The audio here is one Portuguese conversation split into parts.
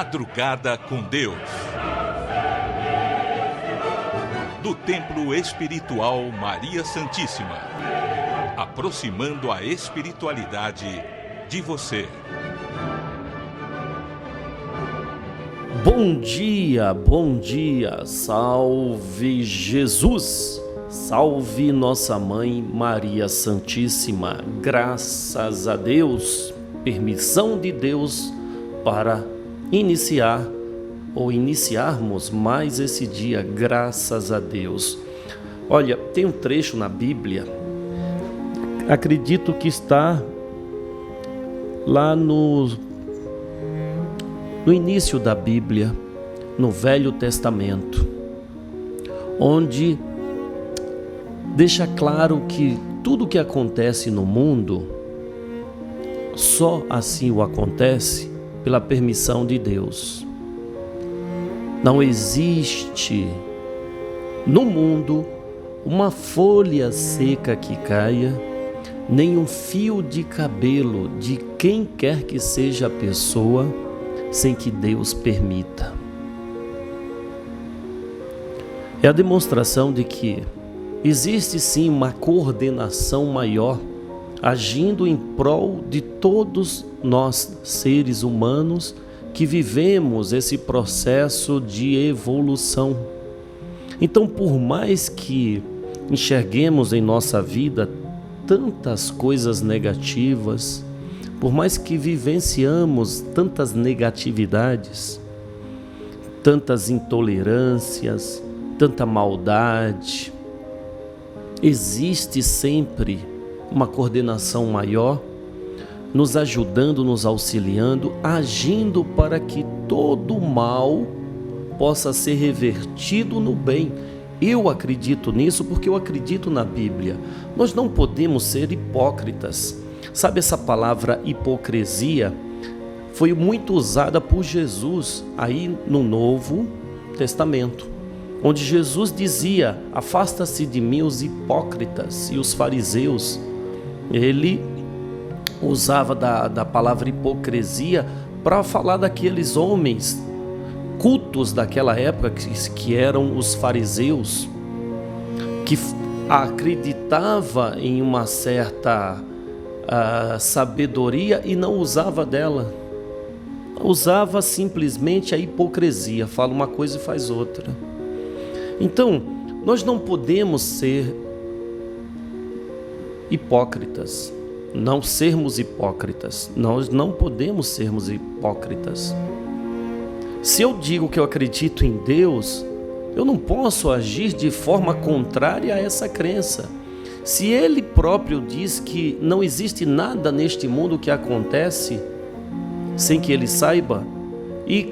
Madrugada com Deus. Do Templo Espiritual Maria Santíssima. Aproximando a espiritualidade de você. Bom dia, salve Jesus, salve nossa Mãe Maria Santíssima, graças a Deus, permissão de Deus para iniciarmos mais esse dia, graças a Deus. Olha, tem um trecho na Bíblia, acredito que está lá no início da Bíblia, no Velho Testamento, onde deixa claro que tudo que acontece no mundo, só assim o acontece pela permissão de Deus. Não existe no mundo uma folha seca que caia, nem um fio de cabelo de quem quer que seja a pessoa, sem que Deus permita. É a demonstração de que existe sim uma coordenação maior, agindo em prol de todos nós, seres humanos, que vivemos esse processo de evolução. Então, por mais que enxerguemos em nossa vida tantas coisas negativas, por mais que vivenciamos tantas negatividades, tantas intolerâncias, tanta maldade, existe sempre uma coordenação maior, nos ajudando, nos auxiliando, agindo para que todo o mal possa ser revertido no bem. Eu acredito nisso porque eu acredito na Bíblia. Nós não podemos ser hipócritas. Sabe, essa palavra hipocrisia foi muito usada por Jesus aí no Novo Testamento, onde Jesus dizia: afasta-se de mim os hipócritas e os fariseus. Ele usava da palavra hipocrisia para falar daqueles homens cultos daquela época, que eram os fariseus, que acreditava em uma certa sabedoria e não usava dela, usava simplesmente a hipocrisia, fala uma coisa e faz outra. Então, nós não podemos ser hipócritas, nós não podemos sermos hipócritas. Se eu digo que eu acredito em Deus, eu não posso agir de forma contrária a essa crença. Se Ele próprio diz que não existe nada neste mundo que acontece sem que Ele saiba, e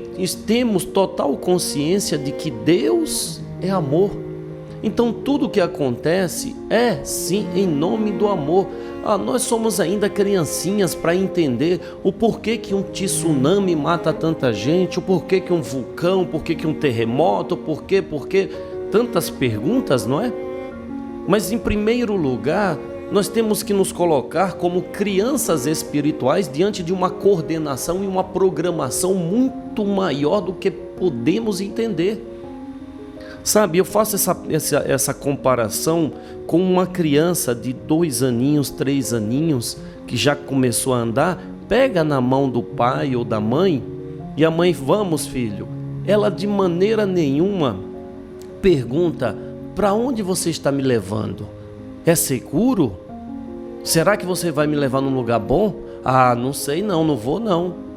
temos total consciência de que Deus é amor, então tudo que acontece é sim em nome do amor. Nós somos ainda criancinhas para entender o porquê que um tsunami mata tanta gente, o porquê que um vulcão, o porquê que um terremoto, porquê tantas perguntas, não é? Mas em primeiro lugar, nós temos que nos colocar como crianças espirituais diante de uma coordenação e uma programação muito maior do que podemos entender. Sabe, eu faço essa comparação com uma criança de 2 aninhos, 3 aninhos, que já começou a andar, pega na mão do pai ou da mãe, e a mãe: vamos, filho. Ela de maneira nenhuma pergunta: para onde você está me levando? É seguro? Será que você vai me levar num lugar bom? Não sei não vou não.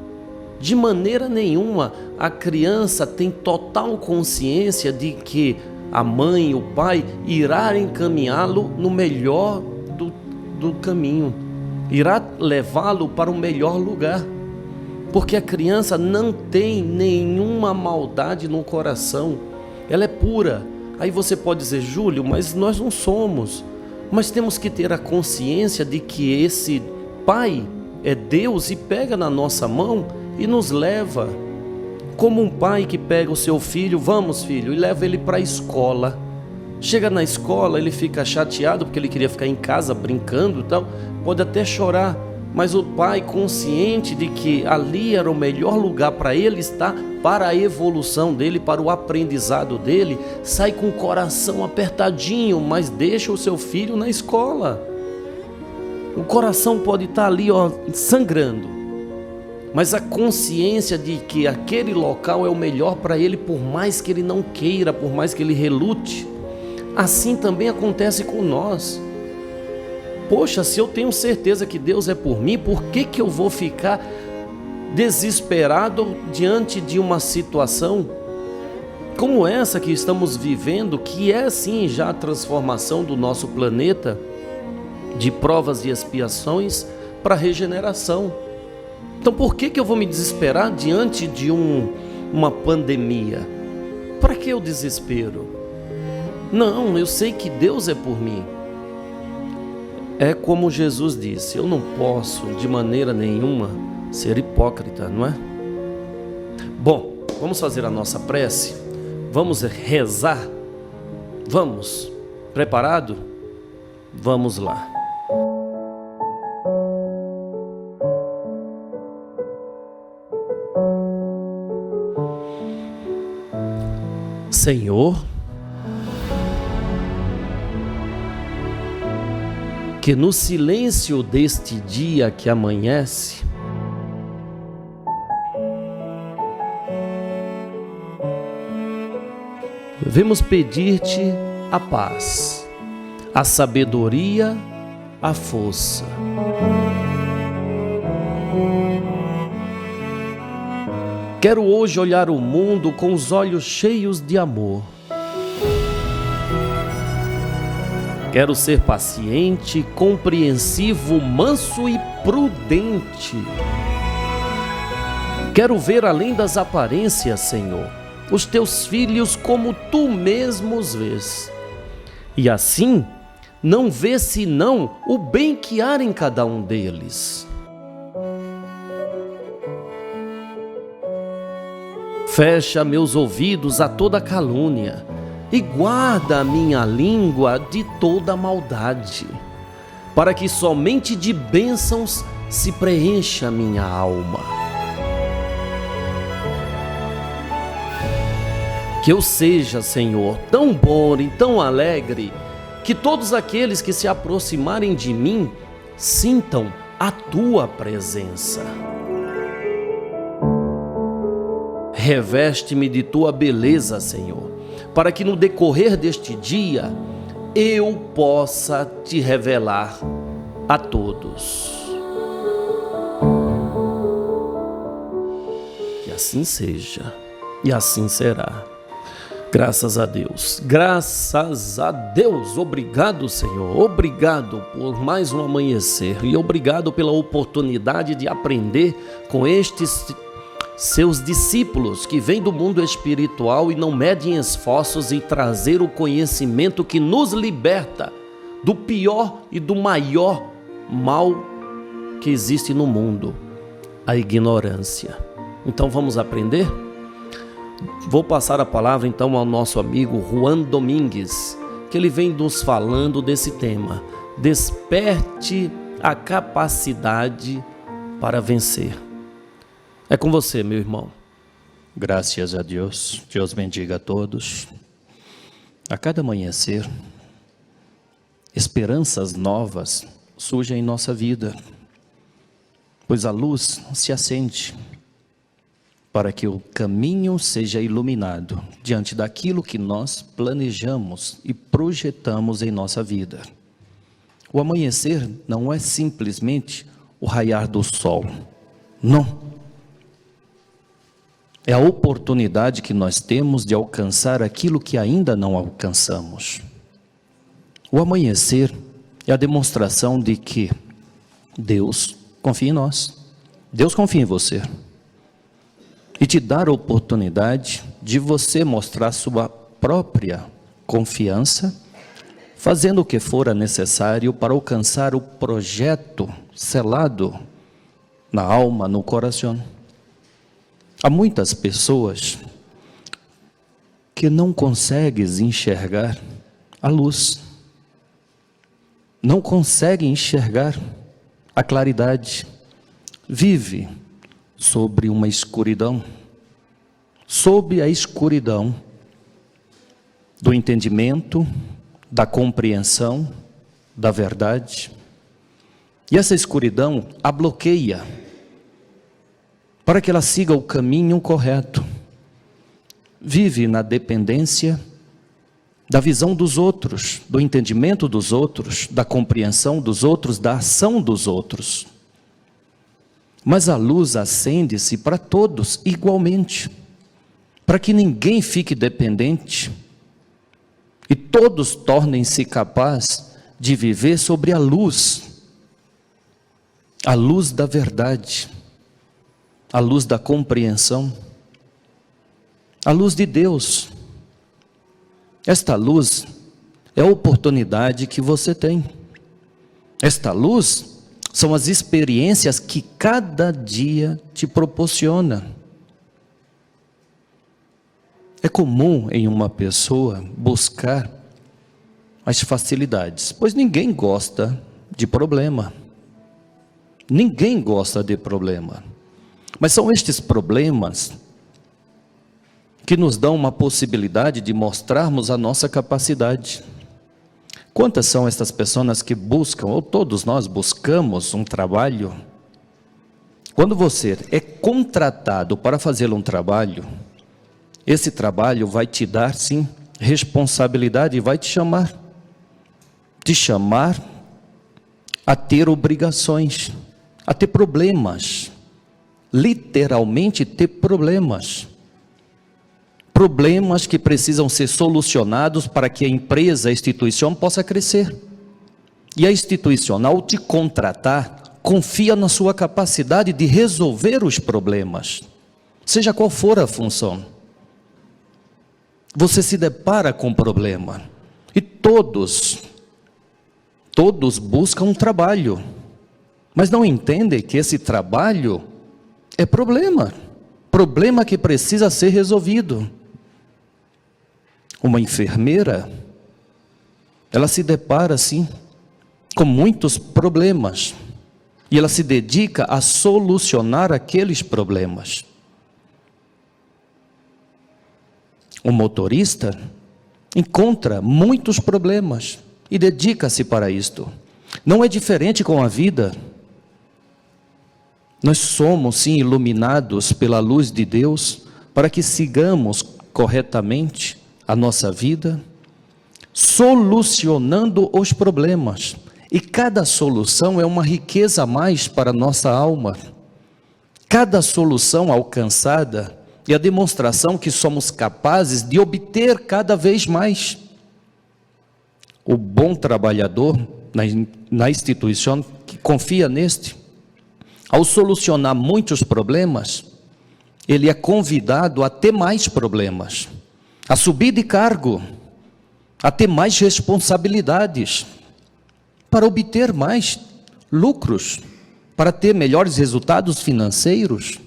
De maneira nenhuma, a criança tem total consciência de que a mãe e o pai irá encaminhá-lo no melhor do caminho, irá levá-lo para o melhor lugar, porque a criança não tem nenhuma maldade no coração, ela é pura. Aí você pode dizer: Júlio, mas nós não somos. Mas temos que ter a consciência de que esse pai é Deus e pega na nossa mão e nos leva, como um pai que pega o seu filho: vamos, filho, e leva ele para a escola. Chega na escola, ele fica chateado porque ele queria ficar em casa brincando e tal, pode até chorar, mas o pai, consciente de que ali era o melhor lugar para ele estar, para a evolução dele, para o aprendizado dele, sai com o coração apertadinho, mas deixa o seu filho na escola. O coração pode estar ali, sangrando, mas a consciência de que aquele local é o melhor para ele, por mais que ele não queira, por mais que ele relute. Assim também acontece com nós. Poxa, se eu tenho certeza que Deus é por mim, por que eu vou ficar desesperado diante de uma situação como essa que estamos vivendo, que é sim já a transformação do nosso planeta, de provas e expiações para regeneração? Então por que eu vou me desesperar diante de uma pandemia? Para que o desespero? Não, eu sei que Deus é por mim. É como Jesus disse, eu não posso de maneira nenhuma ser hipócrita, não é? Bom, vamos fazer a nossa prece, vamos rezar, vamos, preparado? Vamos lá. Senhor, que no silêncio deste dia que amanhece, vemos pedir-te a paz, a sabedoria, a força. Quero hoje olhar o mundo com os olhos cheios de amor. Quero ser paciente, compreensivo, manso e prudente. Quero ver além das aparências, Senhor, os teus filhos como tu mesmo os vês. E assim, não vê senão o bem que há em cada um deles. Fecha meus ouvidos a toda calúnia e guarda a minha língua de toda maldade, para que somente de bênçãos se preencha minha alma. Que eu seja, Senhor, tão bom e tão alegre, que todos aqueles que se aproximarem de mim sintam a tua presença. Reveste-me de tua beleza, Senhor, para que no decorrer deste dia eu possa te revelar a todos. Que assim seja, e assim será. Graças a Deus, graças a Deus. Obrigado, Senhor, obrigado por mais um amanhecer e obrigado pela oportunidade de aprender com estes seus discípulos que vêm do mundo espiritual e não medem esforços em trazer o conhecimento que nos liberta do pior e do maior mal que existe no mundo, a ignorância. Então vamos aprender? Vou passar a palavra então ao nosso amigo Juan Domingues, que ele vem nos falando desse tema: desperte a capacidade para vencer. É com você, meu irmão. Graças a Deus. Deus bendiga a todos. A cada amanhecer, esperanças novas surgem em nossa vida, pois a luz se acende para que o caminho seja iluminado diante daquilo que nós planejamos e projetamos em nossa vida. O amanhecer não é simplesmente o raiar do sol, não. É a oportunidade que nós temos de alcançar aquilo que ainda não alcançamos. O amanhecer é a demonstração de que Deus confia em nós. Deus confia em você. E te dar a oportunidade de você mostrar sua própria confiança, fazendo o que for necessário para alcançar o projeto selado na alma, no coração. Há muitas pessoas que não conseguem enxergar a luz, não conseguem enxergar a claridade, vive sobre uma escuridão, sob a escuridão do entendimento, da compreensão, da verdade. E essa escuridão a bloqueia para que ela siga o caminho correto. Vive na dependência da visão dos outros, do entendimento dos outros, da compreensão dos outros, da ação dos outros. Mas a luz acende-se para todos igualmente, para que ninguém fique dependente e todos tornem-se capazes de viver sobre a luz da verdade, a luz da compreensão, a luz de Deus. Esta luz é a oportunidade que você tem. Esta luz são as experiências que cada dia te proporciona. É comum em uma pessoa buscar as facilidades, pois ninguém gosta de problema. Ninguém gosta de problema. Mas são estes problemas que nos dão uma possibilidade de mostrarmos a nossa capacidade. Quantas são estas pessoas que buscam, ou todos nós buscamos um trabalho? Quando você é contratado para fazer um trabalho, esse trabalho vai te dar, sim, responsabilidade e vai te chamar a ter obrigações, a ter problemas, literalmente ter problemas que precisam ser solucionados para que a empresa, a instituição possa crescer. E a instituição, ao te contratar, confia na sua capacidade de resolver os problemas, seja qual for a função. Você se depara com um problema e todos buscam um trabalho, mas não entendem que esse trabalho é problema que precisa ser resolvido. Uma enfermeira, ela se depara assim com muitos problemas e ela se dedica a solucionar aqueles problemas. O motorista encontra muitos problemas e dedica-se para isto. Não é diferente com a vida. Nós somos sim iluminados pela luz de Deus para que sigamos corretamente a nossa vida, solucionando os problemas. E cada solução é uma riqueza a mais para a nossa alma. Cada solução alcançada é a demonstração que somos capazes de obter cada vez mais. O bom trabalhador na instituição que confia neste, ao solucionar muitos problemas, ele é convidado a ter mais problemas, a subir de cargo, a ter mais responsabilidades, para obter mais lucros, para ter melhores resultados financeiros.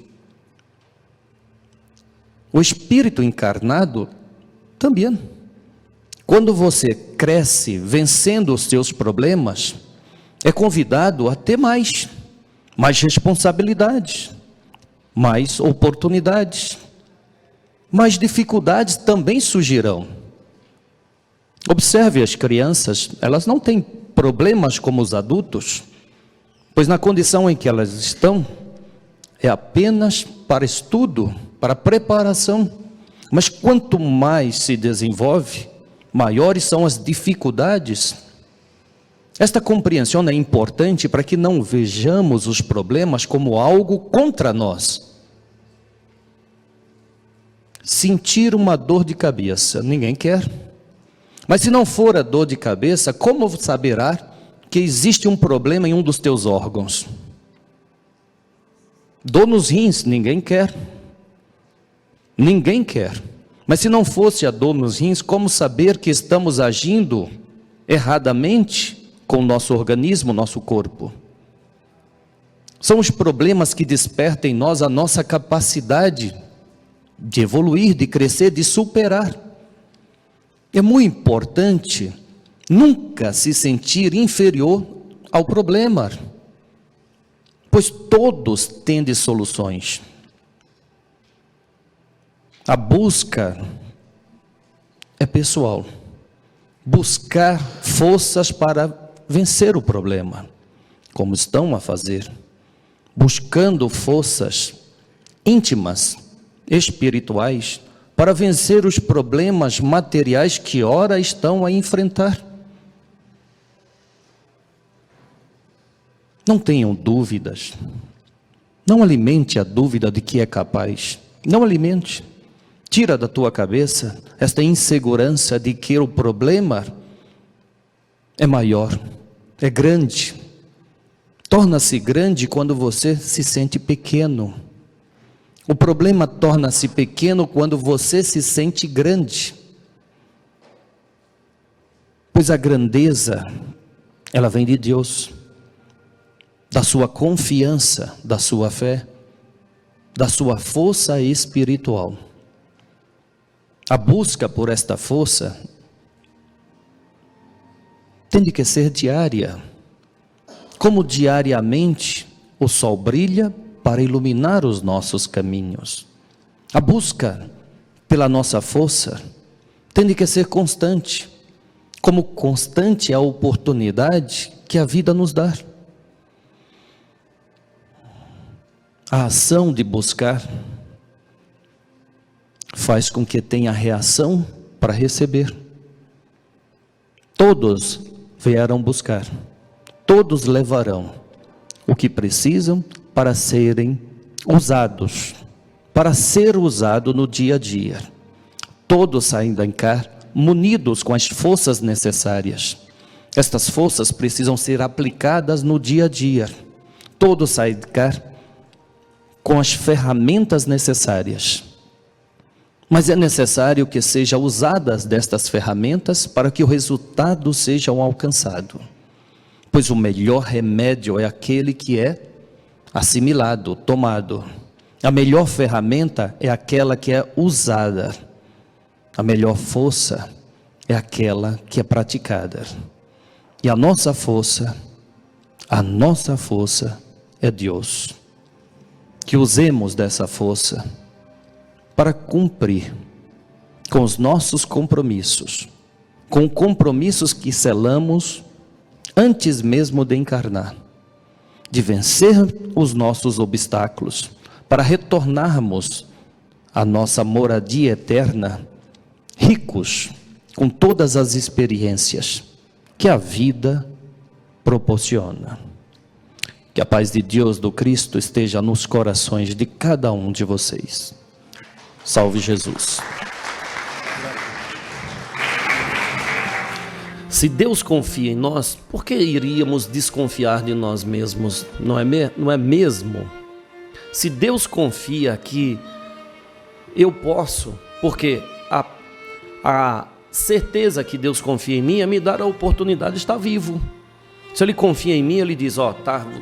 O espírito encarnado também. Quando você cresce vencendo os seus problemas, é convidado a ter mais responsabilidades, mais oportunidades, mais dificuldades também surgirão. Observe as crianças, elas não têm problemas como os adultos, pois na condição em que elas estão, é apenas para estudo, para preparação. Mas quanto mais se desenvolve, maiores são as dificuldades. Esta compreensão é importante para que não vejamos os problemas como algo contra nós. Sentir uma dor de cabeça, ninguém quer. Mas se não for a dor de cabeça, como saberá que existe um problema em um dos teus órgãos? Dor nos rins, ninguém quer. Ninguém quer. Mas se não fosse a dor nos rins, como saber que estamos agindo erradamente com o nosso organismo, nosso corpo? São os problemas que despertam em nós a nossa capacidade de evoluir, de crescer, de superar. É muito importante nunca se sentir inferior ao problema, pois todos têm soluções. A busca é pessoal. Buscar forças para vencer o problema, como estão a fazer, buscando forças íntimas, espirituais, para vencer os problemas materiais que ora estão a enfrentar. Não tenham dúvidas. Não alimente a dúvida de que é capaz. Não alimente. Tira da tua cabeça esta insegurança de que o problema é maior, é grande. Torna-se grande quando você se sente pequeno. O problema torna-se pequeno quando você se sente grande. Pois a grandeza, ela vem de Deus, da sua confiança, da sua fé, da sua força espiritual. A busca por esta força tem que ser diária. Como diariamente o sol brilha para iluminar os nossos caminhos. A busca pela nossa força tem que ser constante. Como constante é a oportunidade que a vida nos dá. A ação de buscar faz com que tenha reação para receber. Todos vieram buscar, todos levarão o que precisam para serem usados, para ser usado no dia a dia. Todos saem de cá munidos com as forças necessárias. Estas forças precisam ser aplicadas no dia a dia. Todos saem de cá com as ferramentas necessárias. Mas é necessário que sejam usadas destas ferramentas para que o resultado seja alcançado. Pois o melhor remédio é aquele que é assimilado, tomado. A melhor ferramenta é aquela que é usada. A melhor força é aquela que é praticada. E a nossa força é Deus. Que usemos dessa força para cumprir com os nossos compromissos, com compromissos que selamos antes mesmo de encarnar, de vencer os nossos obstáculos, para retornarmos à nossa moradia eterna, ricos com todas as experiências que a vida proporciona. Que a paz de Deus, do Cristo, esteja nos corações de cada um de vocês. Salve Jesus. Se Deus confia em nós, por que iríamos desconfiar de nós mesmos? Não é mesmo? Se Deus confia que eu posso, porque a certeza que Deus confia em mim é me dar a oportunidade de estar vivo. Se Ele confia em mim, Ele diz,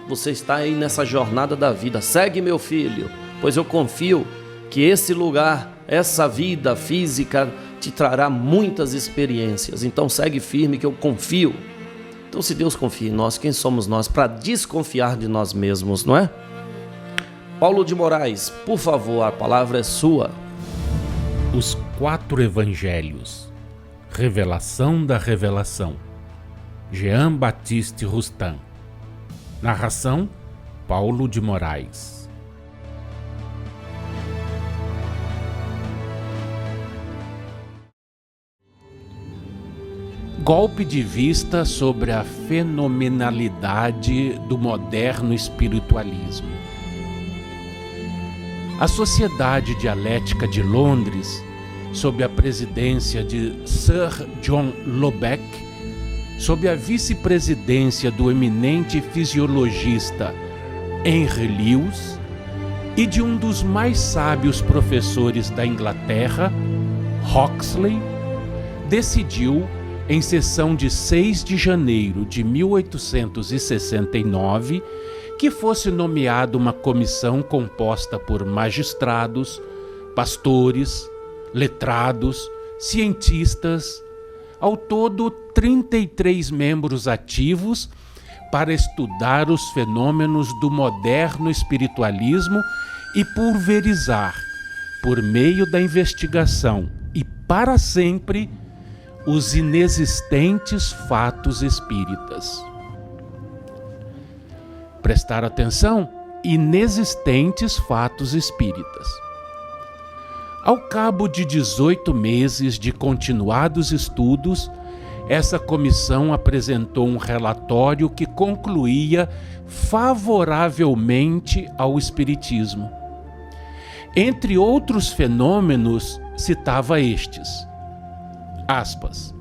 você está aí nessa jornada da vida, segue meu filho, pois eu confio que esse lugar, essa vida física te trará muitas experiências, então segue firme que eu confio. Então se Deus confia em nós, quem somos nós para desconfiar de nós mesmos, não é? Paulo de Moraes, por favor, a palavra é sua. Os 4 evangelhos, revelação da revelação. Jean Baptiste Rustin. Narração, Paulo de Moraes. Golpe de vista sobre a fenomenalidade do moderno espiritualismo. A Sociedade Dialética de Londres, sob a presidência de Sir John Lubbock, sob a vice-presidência do eminente fisiologista Henry Lewis e de um dos mais sábios professores da Inglaterra, Huxley, decidiu, em sessão de 6 de janeiro de 1869, que fosse nomeada uma comissão composta por magistrados, pastores, letrados, cientistas, ao todo 33 membros ativos, para estudar os fenômenos do moderno espiritualismo e pulverizar, por meio da investigação e para sempre, os inexistentes fatos espíritas. Prestar atenção, inexistentes fatos espíritas. Ao cabo de 18 meses de continuados estudos, essa comissão apresentou um relatório que concluía favoravelmente ao espiritismo. Entre outros fenômenos, citava estes, aspas,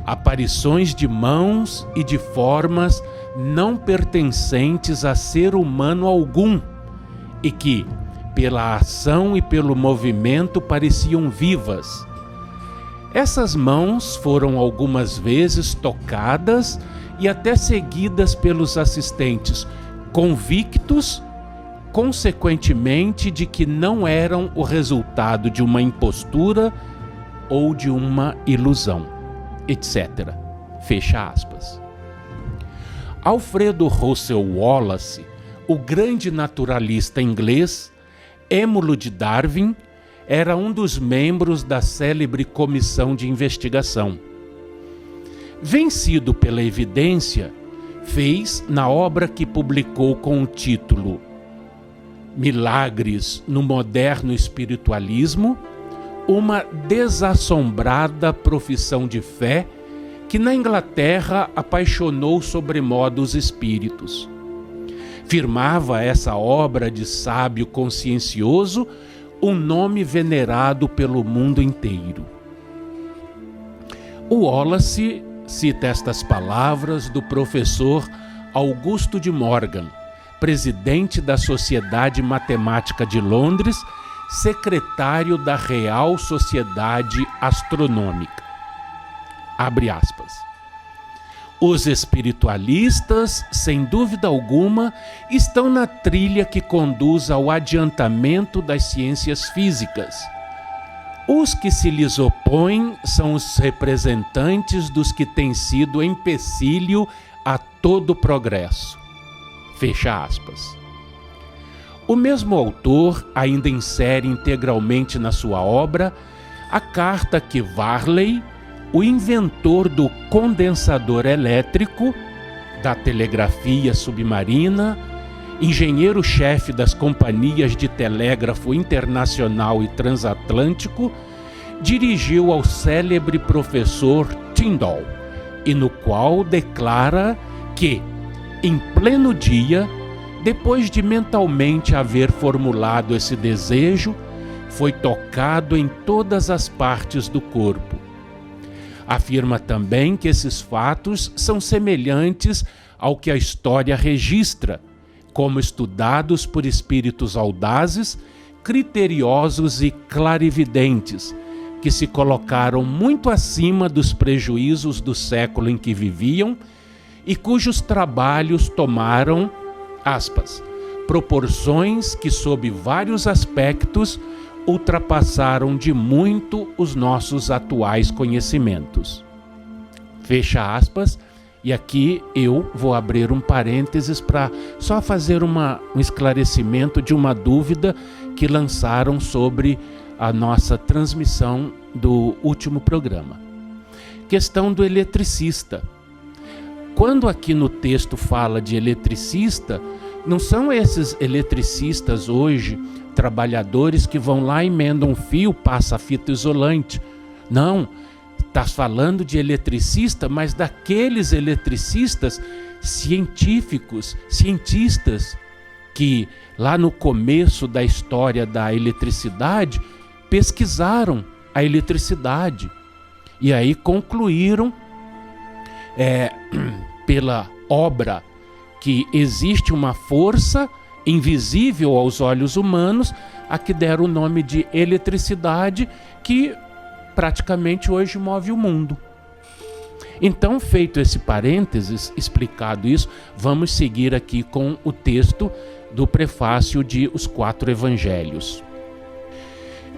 aparições de mãos e de formas não pertencentes a ser humano algum e que, pela ação e pelo movimento, pareciam vivas. Essas mãos foram algumas vezes tocadas e até seguidas pelos assistentes, convictos, consequentemente, de que não eram o resultado de uma impostura ou de uma ilusão, etc. Fecha aspas. Alfredo Russel Wallace, o grande naturalista inglês, êmulo de Darwin, era um dos membros da célebre comissão de investigação. Vencido pela evidência, fez, na obra que publicou com o título Milagres no Moderno Espiritualismo, uma desassombrada profissão de fé que na Inglaterra apaixonou sobremodo os espíritos. Firmava essa obra de sábio consciencioso um nome venerado pelo mundo inteiro. O Wallace cita estas palavras do professor Augusto de Morgan, presidente da Sociedade Matemática de Londres, secretário da Real Sociedade Astronômica. Abre aspas. Os espiritualistas, sem dúvida alguma, estão na trilha que conduz ao adiantamento das ciências físicas. Os que se lhes opõem são os representantes dos que têm sido empecilho a todo progresso. Fecha aspas. O mesmo autor ainda insere integralmente na sua obra a carta que Varley, o inventor do condensador elétrico, da telegrafia submarina, engenheiro-chefe das companhias de telégrafo internacional e transatlântico, dirigiu ao célebre professor Tyndall, e no qual declara que, em pleno dia, depois de mentalmente haver formulado esse desejo, foi tocado em todas as partes do corpo. Afirma também que esses fatos são semelhantes ao que a história registra, como estudados por espíritos audazes, criteriosos e clarividentes, que se colocaram muito acima dos prejuízos do século em que viviam e cujos trabalhos tomaram, aspas, proporções que, sob vários aspectos, ultrapassaram de muito os nossos atuais conhecimentos. Fecha aspas, e aqui eu vou abrir um parênteses para só fazer um esclarecimento de uma dúvida que lançaram sobre a nossa transmissão do último programa. Questão do eletricista. Quando aqui no texto fala de eletricista, não são esses eletricistas hoje, trabalhadores que vão lá, emendam um fio, passa fita isolante. Não, está falando de eletricista, mas daqueles eletricistas científicos, cientistas, que lá no começo da história da eletricidade, pesquisaram a eletricidade. E aí concluíram, pela obra, que existe uma força invisível aos olhos humanos, a que deram o nome de eletricidade, que praticamente hoje move o mundo. Então, feito esse parênteses, explicado isso, vamos seguir aqui com o texto do prefácio de Os Quatro Evangelhos.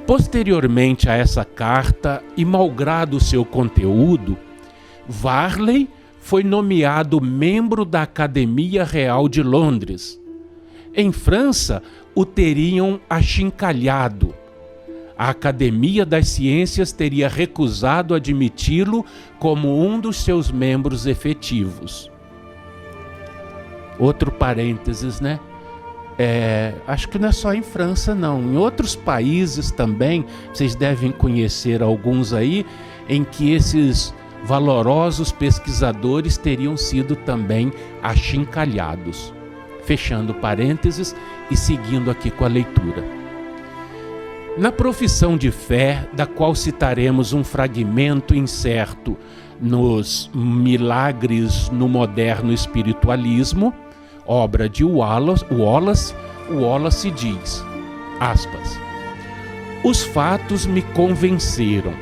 Posteriormente a essa carta, e malgrado o seu conteúdo, Varley foi nomeado membro da Academia Real de Londres. Em França, o teriam achincalhado. A Academia das Ciências teria recusado admiti-lo como um dos seus membros efetivos. Outro parênteses, né? Acho que não é só em França, não. Em outros países também, vocês devem conhecer alguns aí, em que esses valorosos pesquisadores teriam sido também achincalhados. Fechando parênteses e seguindo aqui com a leitura. Na profissão de fé, da qual citaremos um fragmento incerto nos Milagres no Moderno Espiritualismo, obra de Wallace diz, aspas, os fatos me convenceram.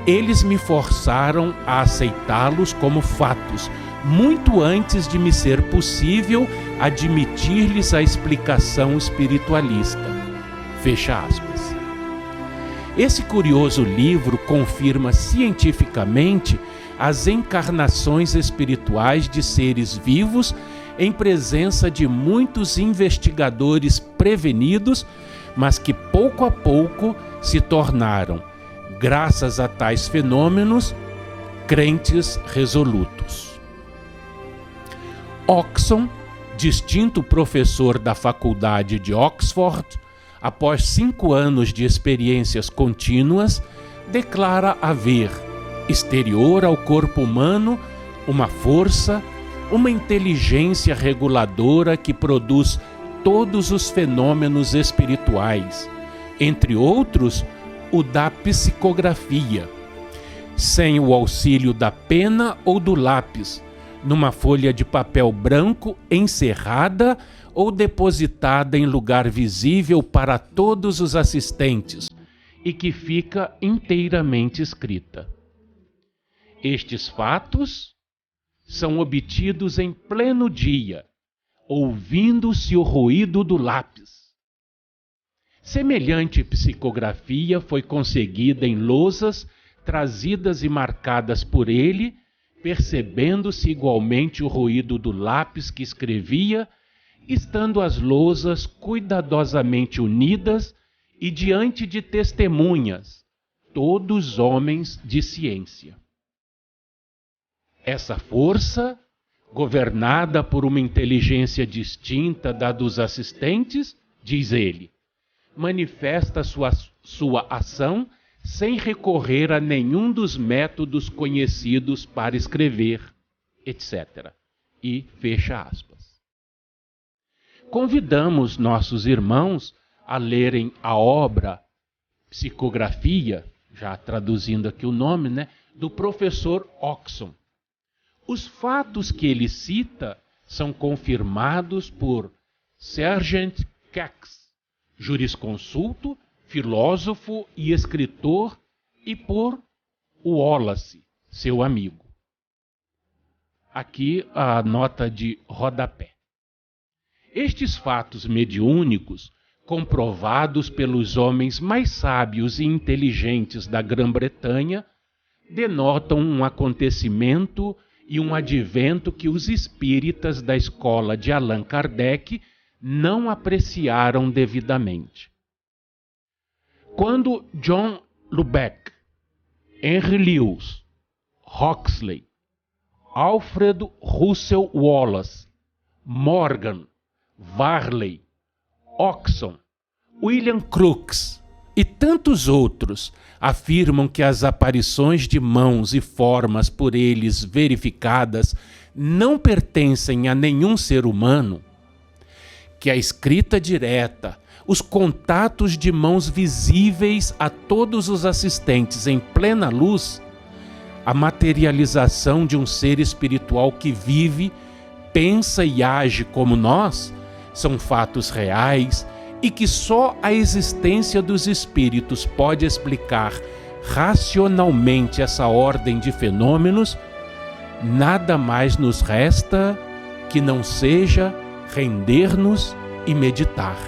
Eles me forçaram a aceitá-los como fatos, muito antes de me ser possível admitir-lhes a explicação espiritualista. Fecha aspas. Esse curioso livro confirma cientificamente as encarnações espirituais de seres vivos em presença de muitos investigadores prevenidos, mas que pouco a pouco se tornaram, graças a tais fenômenos, crentes resolutos. Oxon, distinto professor da Faculdade de Oxford, após 5 anos de experiências contínuas, declara haver, exterior ao corpo humano, uma força, uma inteligência reguladora que produz todos os fenômenos espirituais, entre outros, o da psicografia, sem o auxílio da pena ou do lápis, numa folha de papel branco encerrada ou depositada em lugar visível para todos os assistentes e que fica inteiramente escrita. Estes fatos são obtidos em pleno dia, ouvindo-se o ruído do lápis. Semelhante psicografia foi conseguida em lousas trazidas e marcadas por ele, percebendo-se igualmente o ruído do lápis que escrevia, estando as lousas cuidadosamente unidas e diante de testemunhas, todos homens de ciência. Essa força, governada por uma inteligência distinta da dos assistentes, diz ele, manifesta sua ação sem recorrer a nenhum dos métodos conhecidos para escrever, etc. E fecha aspas. Convidamos nossos irmãos a lerem a obra Psicografia, já traduzindo aqui o nome, né, do professor Oxon. Os fatos que ele cita são confirmados por Sergeant Cax, jurisconsulto, filósofo e escritor, e por Wallace, seu amigo. Aqui a nota de rodapé. Estes fatos mediúnicos, comprovados pelos homens mais sábios e inteligentes da Grã-Bretanha, denotam um acontecimento e um advento que os espíritas da escola de Allan Kardec não apreciaram devidamente. Quando John Lubbock, Henry Lewis, Huxley, Alfred Russel Wallace, Morgan, Varley, Oxon, William Crookes e tantos outros afirmam que as aparições de mãos e formas por eles verificadas não pertencem a nenhum ser humano, que a escrita direta, os contatos de mãos visíveis a todos os assistentes em plena luz, a materialização de um ser espiritual que vive, pensa e age como nós, são fatos reais e que só a existência dos espíritos pode explicar racionalmente essa ordem de fenômenos, nada mais nos resta que não seja render-nos e meditar.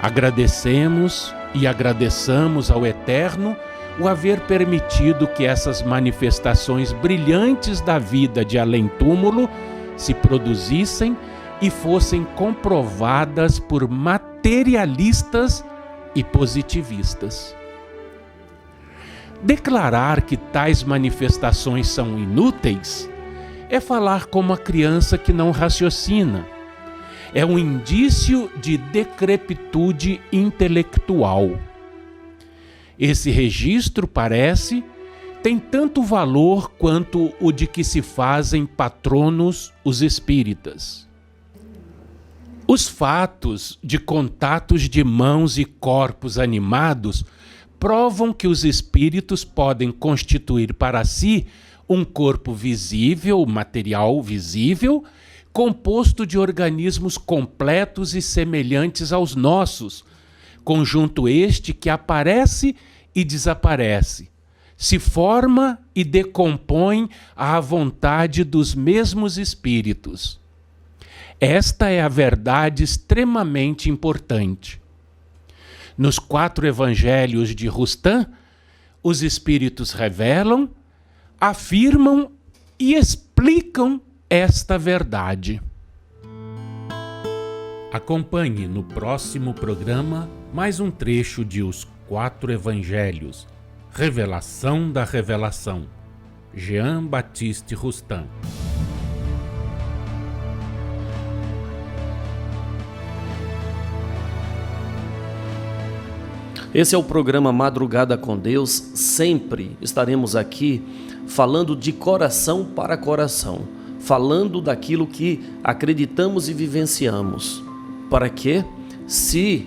Agradecemos e agradeçamos ao Eterno o haver permitido que essas manifestações brilhantes da vida de além-túmulo se produzissem e fossem comprovadas por materialistas e positivistas. Declarar que tais manifestações são inúteis é falar como a criança que não raciocina. É um indício de decrepitude intelectual. Esse registro, parece, tem tanto valor quanto o de que se fazem patronos os espíritas. Os fatos de contatos de mãos e corpos animados provam que os espíritos podem constituir para si um corpo visível, material visível, composto de organismos completos e semelhantes aos nossos, conjunto este que aparece e desaparece, se forma e decompõe à vontade dos mesmos espíritos. Esta é a verdade extremamente importante. Nos 4 evangelhos de Rustam, os espíritos revelam, afirmam e explicam esta verdade. Acompanhe no próximo programa mais um trecho de Os 4 Evangelhos, Revelação da Revelação, Jean Baptiste Rustam. Esse é o programa Madrugada com Deus. Sempre estaremos aqui falando de coração para coração, falando daquilo que acreditamos e vivenciamos, para que, se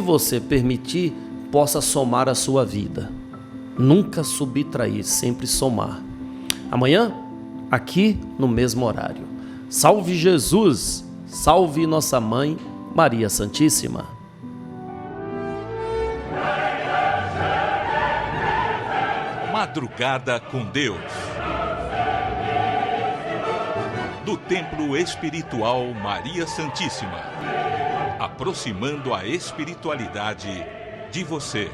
você permitir, possa somar a sua vida. Nunca subtrair, sempre somar. Amanhã, aqui no mesmo horário. Salve Jesus, salve nossa mãe Maria Santíssima. Madrugada com Deus. Do Templo Espiritual Maria Santíssima. Aproximando a espiritualidade de você.